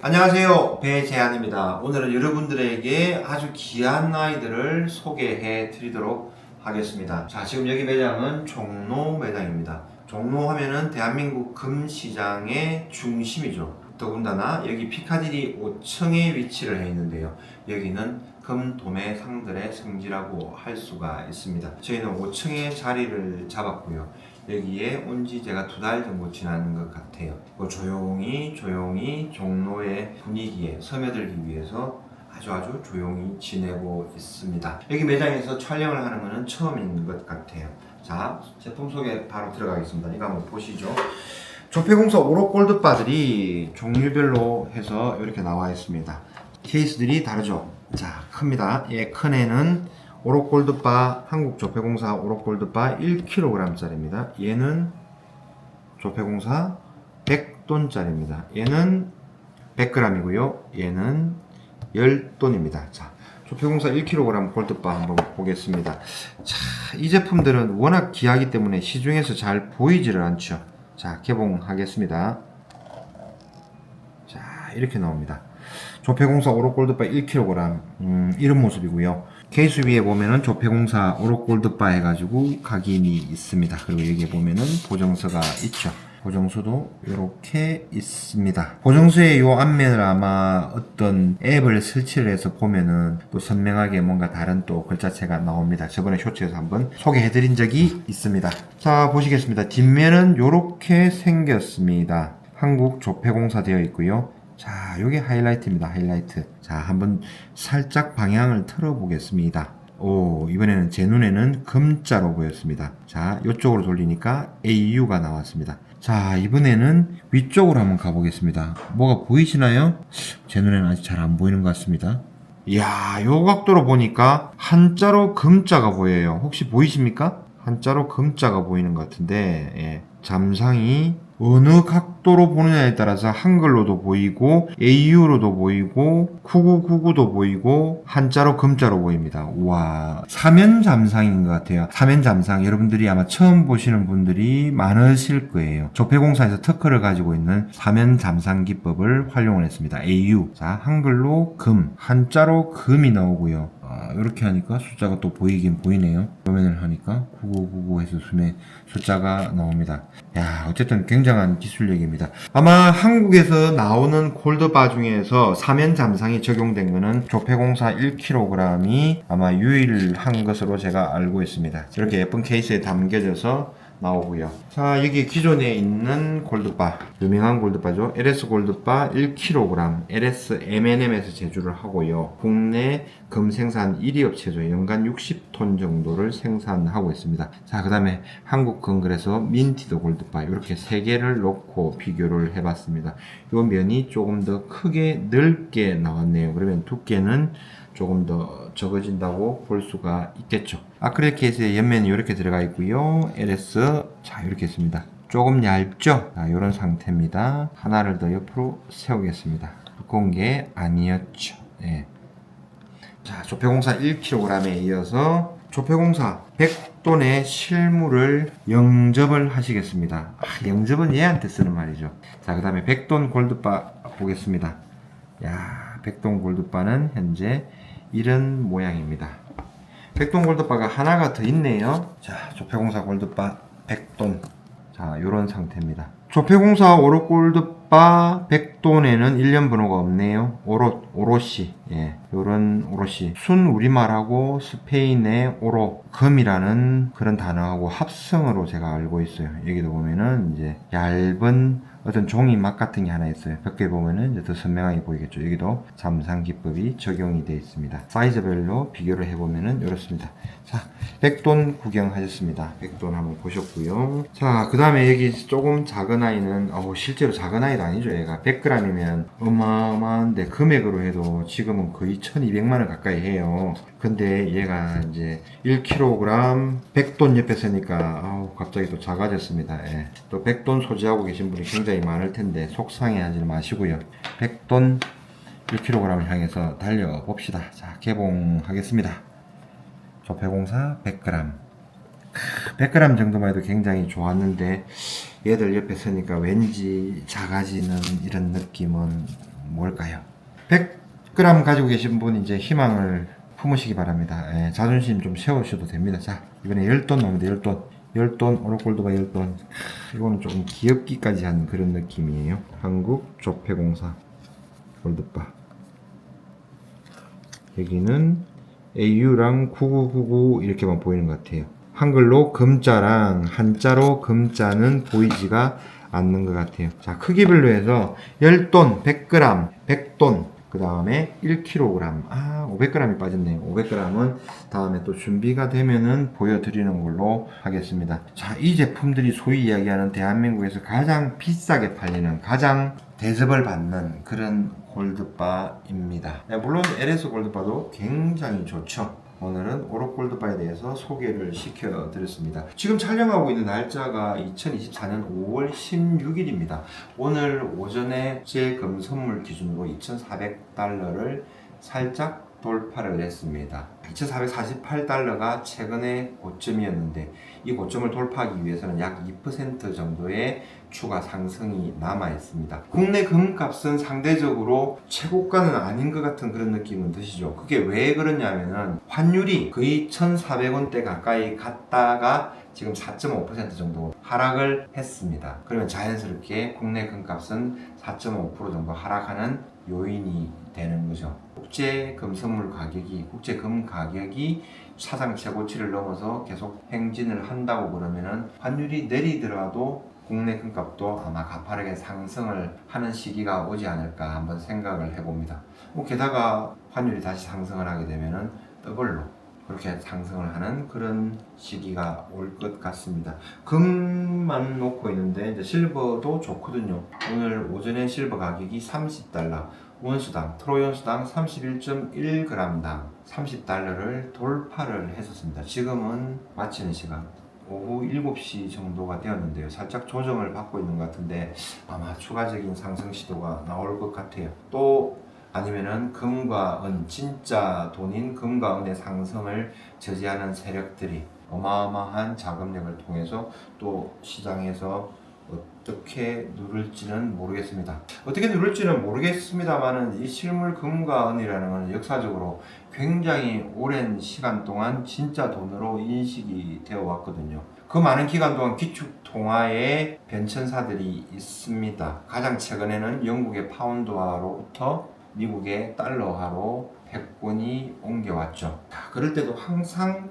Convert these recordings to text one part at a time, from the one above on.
안녕하세요, 배재한입니다. 오늘은 여러분들에게 아주 귀한 아이들을 소개해 드리도록 하겠습니다. 자, 지금 여기 매장은 종로 매장입니다. 종로 하면은 대한민국 금시장의 중심이죠. 더군다나 여기 피카디리 5층에 위치를 해 있는데요. 여기는 금 도매 상들의 성지라고 할 수가 있습니다. 저희는 5층에 자리를 잡았고요. 여기에 온 지 제가 2달 정도 지난 것 같아요. 조용히 종로의 분위기에 스며들기 위해서 아주 조용히 지내고 있습니다. 여기 매장에서 촬영을 하는 것은 처음인 것 같아요. 자, 제품 소개 바로 들어가겠습니다. 이거 한번 보시죠. 조폐공사 오롯골드바들이 종류별로 해서 이렇게 나와 있습니다. 케이스들이 다르죠. 자, 큽니다. 예, 큰 애는 오롯골드바, 한국조폐공사 오롯골드바 1kg 짜리입니다. 얘는 조폐공사 100돈짜리입니다. 얘는 100g이고요. 얘는 10돈입니다. 자, 조폐공사 1kg 골드바 한번 보겠습니다. 자, 이 제품들은 워낙 귀하기 때문에 시중에서 잘 보이지를 않죠. 자, 개봉하겠습니다. 자, 이렇게 나옵니다. 조폐공사 오롯골드바 1kg 이런 모습이고요. 케이스 위에 보면은 조폐공사 오롯골드바 해가지고 각인이 있습니다. 그리고 여기에 보면은 보정서가 있죠. 보정서도 이렇게 있습니다. 보정서의 요 앞면을 아마 어떤 앱을 설치를 해서 보면은 또 선명하게 뭔가 다른 또 글자체가 나옵니다. 저번에 쇼츠에서 한번 소개해드린 적이 있습니다. 자, 보시겠습니다. 뒷면은 이렇게 생겼습니다. 한국 조폐공사 되어 있고요. 자, 요게 하이라이트입니다. 하이라이트. 자, 한번 살짝 방향을 틀어 보겠습니다. 오, 이번에는 제 눈에는 금자로 보였습니다. 자, 이쪽으로 돌리니까 AU가 나왔습니다. 자, 이번에는 위쪽으로 한번 가보겠습니다. 뭐가 보이시나요? 제 눈에는 아직 잘 안 보이는 것 같습니다. 이야, 요 각도로 보니까 한자로 금자가 보여요. 혹시 보이십니까? 한자로 금자가 보이는 것 같은데, 예. 잠상이 어느 각도로 보느냐에 따라서 한글로도 보이고 AU로도 보이고 9999도 보이고 한자로 금자로 보입니다. 우와, 사면 잠상인 것 같아요. 사면 잠상 여러분들이 아마 처음 보시는 분들이 많으실 거예요. 조폐공사에서 특허를 가지고 있는 사면 잠상 기법을 활용을 했습니다. AU. 자, 한글로 금, 한자로 금이 나오고요. 이렇게 하니까 숫자가 또 보이긴 보이네요. 도면을 하니까 9999 해서 숫자가 나옵니다. 야, 어쨌든 굉장한 기술력입니다. 아마 한국에서 나오는 골드바 중에서 사면 잠상이 적용된 거는 조폐공사 1kg이 아마 유일한 것으로 제가 알고 있습니다. 이렇게 예쁜 케이스에 담겨져서 나오고요. 자, 여기 기존에 있는 골드바, 유명한 골드바죠. LS 골드바 1kg, LS M&M에서 제조를 하고요. 국내 금 생산 1위 업체죠. 연간 60톤 정도를 생산하고 있습니다. 자, 그 다음에 한국금그래서 민티드 골드바 이렇게 3개를 놓고 비교를 해봤습니다. 이 면이 조금 더 크게 넓게 나왔네요. 그러면 두께는 조금 더 적어진다고 볼 수가 있겠죠. 아크릴 케이스에 옆면이 이렇게 들어가 있고요. LS 자, 이렇게 있습니다. 조금 얇죠? 자, 이런 상태입니다. 하나를 더 옆으로 세우겠습니다. 두꺼운 게 아니었죠. 예. 자, 조폐공사 1kg에 이어서 조폐공사 100돈의 실물을 영접을 하시겠습니다. 영접은 얘한테 쓰는 말이죠. 자, 그 다음에 100돈 골드바 보겠습니다. 야, 100돈 골드바는 현재 이런 모양입니다. 100돈 골드바가 하나가 더 있네요. 자, 조폐공사 골드바 100돈. 자, 요런 상태입니다. 조폐공사 오롯 골드바 100돈에는 1년 번호가 없네요. 오롯이. 예, 요런 오롯이. 순 우리말하고 스페인의 오로, 금이라는 그런 단어하고 합성어로 제가 알고 있어요. 여기도 보면은 이제 얇은 어떤 종이막 같은 게 하나 있어요. 벽에 보면은 이제 더 선명하게 보이겠죠. 여기도 잠상 기법이 적용이 되어 있습니다. 사이즈별로 비교를 해보면은 이렇습니다. 자, 100돈 구경하셨습니다. 100돈 한번 보셨고요. 자, 그 다음에 여기 조금 작은 아이는, 실제로 작은 아이도 아니죠. 얘가 100g이면 어마어마한데, 금액으로 해도 지금은 거의 1200만원 가까이 해요. 근데 얘가 이제 1kg 100돈 옆에 서니까 갑자기 또 작아졌습니다. 예. 또 100돈 소지하고 계신 분이 굉장히 많을 텐데 속상해하지 마시고요. 100돈 1kg을 향해서 달려봅시다. 자, 개봉하겠습니다. 조폐공사 100g. 100g 정도만 해도 굉장히 좋았는데 얘들 옆에 서니까 왠지 작아지는 이런 느낌은 뭘까요? 100g 가지고 계신 분 이제 희망을 품으시기 바랍니다. 예, 자존심 좀 세우셔도 됩니다. 자, 이번에 10돈 나옵니다. 10돈. 10돈, 오로골드바 10돈. 이거는 조금 귀엽기까지 한 그런 느낌이에요. 한국조폐공사 골드바. 여기는 AU랑 9999 이렇게만 보이는 것 같아요. 한글로 금자랑 한자로 금자는 보이지가 않는 것 같아요. 자, 크기별로 해서 10돈, 100g, 100돈, 그 다음에 1kg. 500g이 빠졌네요. 500g은 다음에 또 준비가 되면은 보여드리는 걸로 하겠습니다. 자, 이 제품들이 소위 이야기하는 대한민국에서 가장 비싸게 팔리는, 가장 대접을 받는 그런 골드바입니다. 물론 LS 골드바도 굉장히 좋죠. 오늘은 오롯골드바에 대해서 소개를 시켜드렸습니다. 지금 촬영하고 있는 날짜가 2024년 5월 16일입니다. 오늘 오전에 제 금 선물 기준으로 2,400달러를 살짝 돌파를 했습니다. 2,448달러가 최근의 고점이었는데 이 고점을 돌파하기 위해서는 약 2% 정도의 추가 상승이 남아 있습니다. 국내 금값은 상대적으로 최고가는 아닌 것 같은 그런 느낌은 드시죠. 그게 왜 그러냐면은 환율이 거의 1,400원대 가까이 갔다가 지금 4.5% 정도 하락을 했습니다. 그러면 자연스럽게 국내 금값은 4.5% 정도 하락하는 요인이 되는 거죠. 국제 금 선물 가격이, 국제 금 가격이 사상 최고치를 넘어서 계속 행진을 한다고 그러면은 환율이 내리더라도 국내 금값도 아마 가파르게 상승을 하는 시기가 오지 않을까 한번 생각을 해봅니다. 게다가 환율이 다시 상승을 하게 되면은 더블로 그렇게 상승을 하는 그런 시기가 올 것 같습니다. 금만 놓고 있는데 이제 실버도 좋거든요. 오늘 오전에 실버 가격이 30달러, 온수당, 트로이온수당 31.1g당 30달러를 돌파를 했었습니다. 지금은 마치는 시간 오후 7시 정도가 되었는데요. 살짝 조정을 받고 있는 것 같은데 아마 추가적인 상승 시도가 나올 것 같아요. 또 아니면은 금과 은, 진짜 돈인 금과 은의 상승을 저지하는 세력들이 어마어마한 자금력을 통해서 또 시장에서 어떻게 누를지는 모르겠습니다. 어떻게 누를지는 모르겠습니다만은 이 실물 금과 은이라는 것은 역사적으로 굉장히 오랜 시간 동안 진짜 돈으로 인식이 되어 왔거든요. 그 많은 기간 동안 기축통화의 변천사들이 있습니다. 가장 최근에는 영국의 파운드화로부터 미국의 달러화로 패권이 옮겨왔죠. 그럴 때도 항상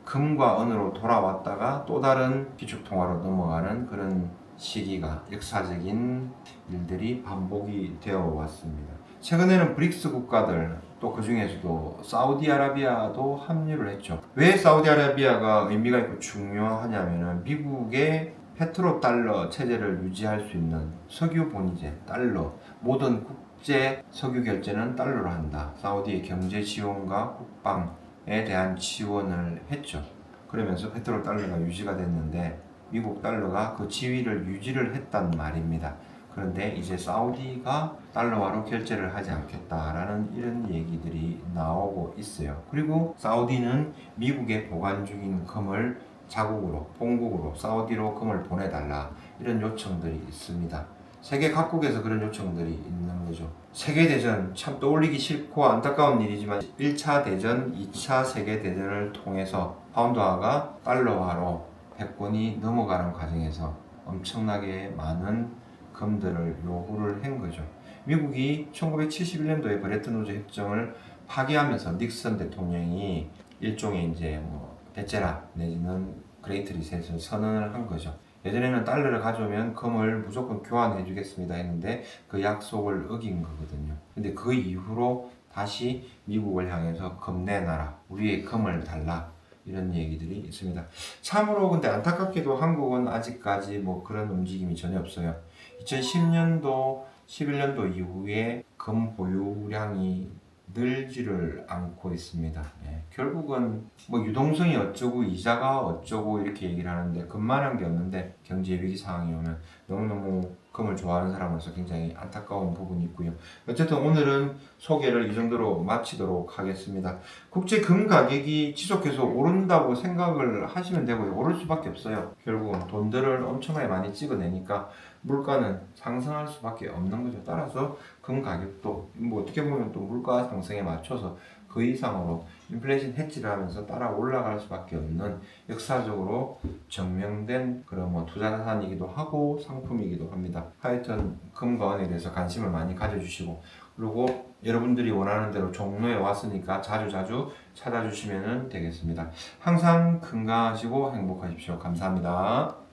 금과 은으로 돌아왔다가 또 다른 기축통화로 넘어가는 그런 시기가, 역사적인 일들이 반복이 되어 왔습니다. 최근에는 브릭스 국가들, 또 그 중에서도 사우디아라비아도 합류를 했죠. 왜 사우디아라비아가 의미가 있고 중요하냐면은 미국의 페트로 달러 체제를 유지할 수 있는 석유 본위제, 달러, 모든 국제 석유 결제는 달러로 한다. 사우디의 경제 지원과 국방에 대한 지원을 했죠. 그러면서 페트로 달러가 유지가 됐는데 미국 달러가 그 지위를 유지를 했단 말입니다. 그런데 이제 사우디가 달러화로 결제를 하지 않겠다라는 이런 얘기들이 나오고 있어요. 그리고 사우디는 미국에 보관 중인 금을 자국으로, 본국으로 사우디로 금을 보내달라 이런 요청들이 있습니다. 세계 각국에서 그런 요청들이 있는 거죠. 세계대전 참 떠올리기 싫고 안타까운 일이지만 1차 대전, 2차 세계대전을 통해서 파운드화가 달러화로 패권이 넘어가는 과정에서 엄청나게 많은 금들을 요구를 한 거죠. 미국이 1971년도에 브레튼 우즈 협정을 파기하면서 닉슨 대통령이 일종의 이제 대체라 내지는 그레이트 리셋을 선언을 한 거죠. 예전에는 달러를 가져오면 금을 무조건 교환해 주겠습니다 했는데 그 약속을 어긴 거거든요. 근데 그 이후로 다시 미국을 향해서 금 내놔라, 우리의 금을 달라 이런 얘기들이 있습니다. 참으로 근데 안타깝게도 한국은 아직까지 그런 움직임이 전혀 없어요. 2010년도, 11년도 이후에 금 보유량이 늘지를 않고 있습니다. 결국은 유동성이 어쩌고 이자가 어쩌고 이렇게 얘기를 하는데 금만한 게 없는데 경제 위기 상황이 오면 너무너무 금을 좋아하는 사람으로서 굉장히 안타까운 부분이 있고요. 어쨌든 오늘은 소개를 이 정도로 마치도록 하겠습니다. 국제 금 가격이 지속해서 오른다고 생각을 하시면 되고요. 오를 수밖에 없어요. 결국은 돈들을 엄청나게 많이 찍어내니까 물가는 상승할 수밖에 없는 거죠. 따라서 금 가격도 뭐 어떻게 보면 또 물가 상승에 맞춰서 그 이상으로 인플레이션 해지를 하면서 따라 올라갈 수밖에 없는 역사적으로 증명된 그런 뭐 투자 자산이기도 하고 상품이기도 합니다. 하여튼 금과 은에 대해서 관심을 많이 가져주시고, 그리고 여러분들이 원하는 대로 종로에 왔으니까 자주 찾아주시면 되겠습니다. 항상 건강하시고 행복하십시오. 감사합니다.